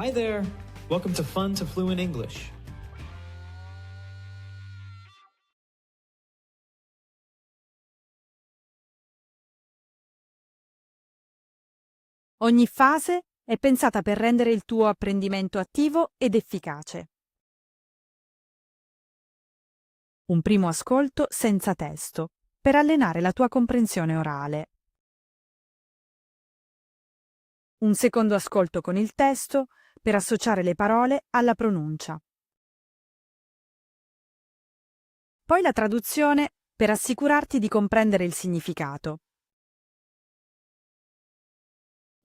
Hi there! Welcome to Fun to Fluent English. Ogni fase è pensata per rendere il tuo apprendimento attivo ed efficace. Un primo ascolto senza testo, per allenare la tua comprensione orale. Un secondo ascolto con il testo, per associare le parole alla pronuncia. Poi la traduzione, per assicurarti di comprendere il significato.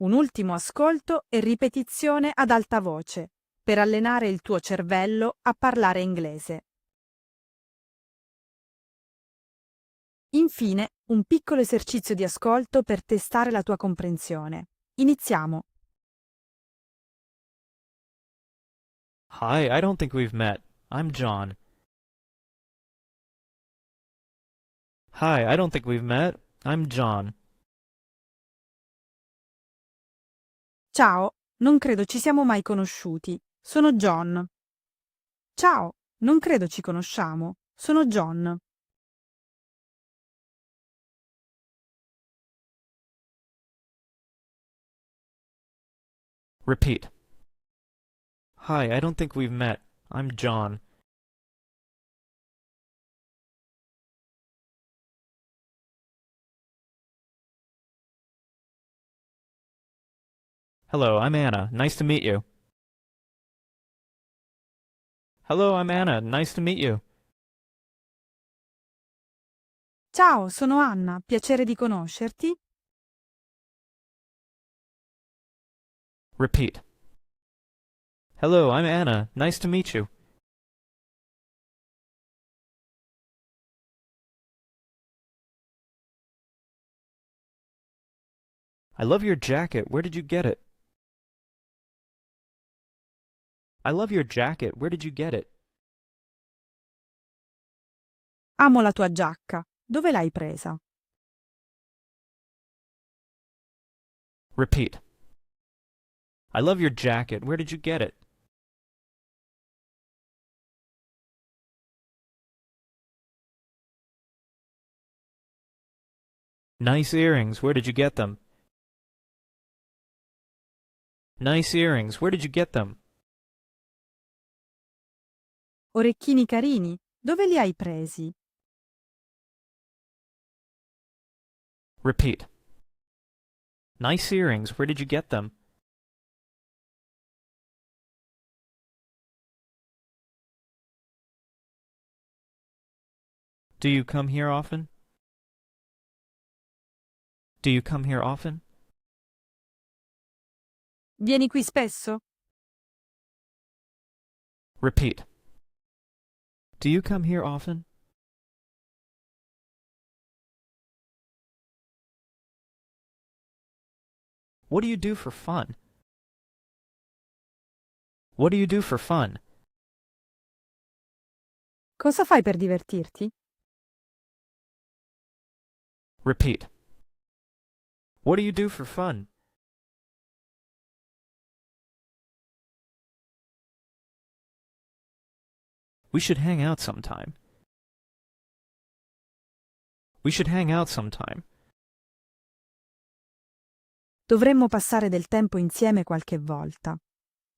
Un ultimo ascolto e ripetizione ad alta voce, per allenare il tuo cervello a parlare inglese. Infine, un piccolo esercizio di ascolto per testare la tua comprensione. Iniziamo. Hi, I don't think we've met. I'm John. Hi, I don't think we've met. I'm John. Ciao, non credo ci siamo mai conosciuti. Sono John. Ciao, non credo ci conosciamo. Sono John. Repeat. Hi, I don't think we've met. I'm John. Hello, I'm Anna. Nice to meet you. Hello, I'm Anna. Nice to meet you. Ciao, sono Anna. Piacere di conoscerti. Repeat. Hello, I'm Anna. Nice to meet you. I love your jacket. Where did you get it? I love your jacket. Where did you get it? Amo la tua giacca. Dove l'hai presa? Repeat. I love your jacket. Where did you get it? Nice earrings. Where did you get them? Nice earrings. Where did you get them? Orecchini carini. Dove li hai presi? Repeat. Nice earrings. Where did you get them? Do you come here often? Do you come here often? Vieni qui spesso? Repeat. Do you come here often? What do you do for fun? What do you do for fun? Cosa fai per divertirti? Repeat. What do you do for fun? We should hang out sometime. We should hang out sometime. Dovremmo passare del tempo insieme qualche volta.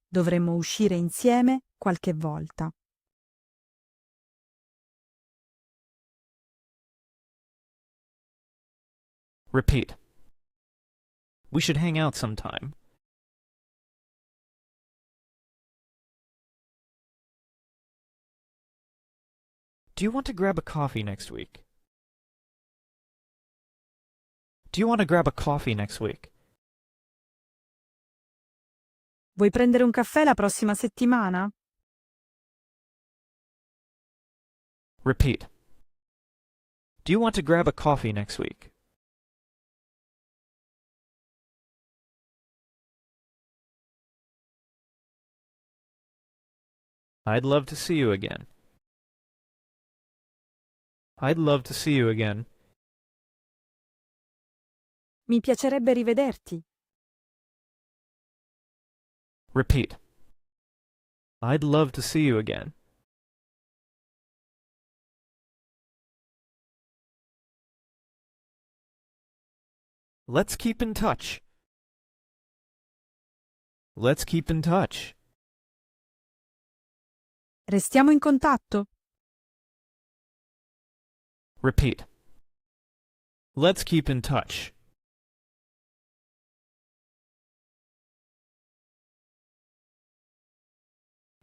Dovremmo uscire insieme qualche volta. Repeat. We should hang out sometime. Do you want to grab a coffee next week? Do you want to grab a coffee next week? Vuoi prendere un caffè la prossima settimana? Repeat. Do you want to grab a coffee next week? I'd love to see you again. I'd love to see you again. Mi piacerebbe rivederti. Repeat. I'd love to see you again. Let's keep in touch. Let's keep in touch. Restiamo in contatto. Repeat. Let's keep in touch.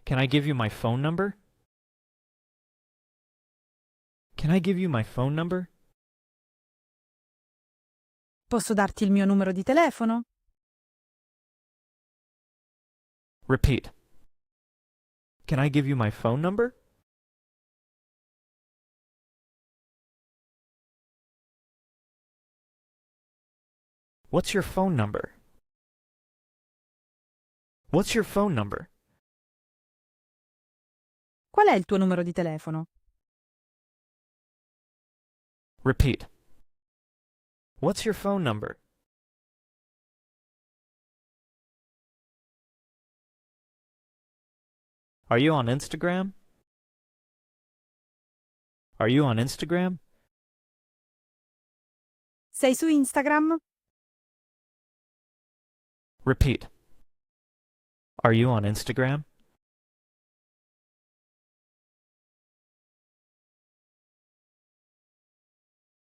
Can I give you my phone number? Can I give you my phone number? Posso darti il mio numero di telefono? Repeat. Can I give you my phone number? What's your phone number? What's your phone number? Qual è il tuo numero di telefono? Repeat. What's your phone number? Are you on Instagram? Are you on Instagram? Sei su Instagram? Repeat. Are you on Instagram?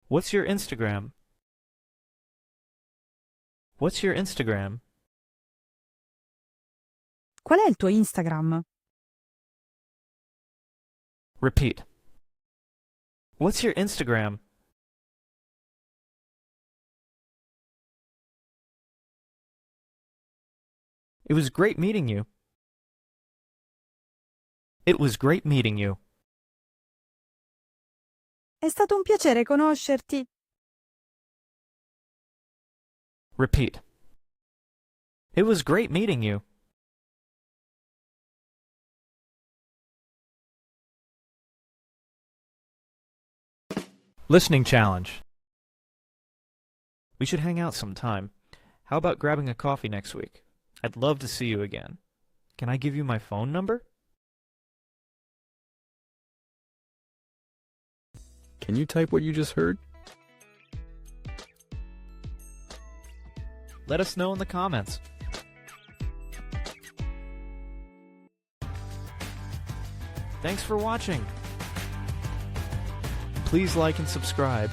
What's your Instagram? What's your Instagram? Qual è il tuo Instagram? Repeat. What's your Instagram? It was great meeting you. It was great meeting you. È stato un piacere conoscerti. Repeat. It was great meeting you. Listening challenge. We should hang out sometime. How about grabbing a coffee next week? I'd love to see you again. Can I give you my phone number? Can you type what you just heard? Let us know in the comments. Thanks for watching. Please like and subscribe.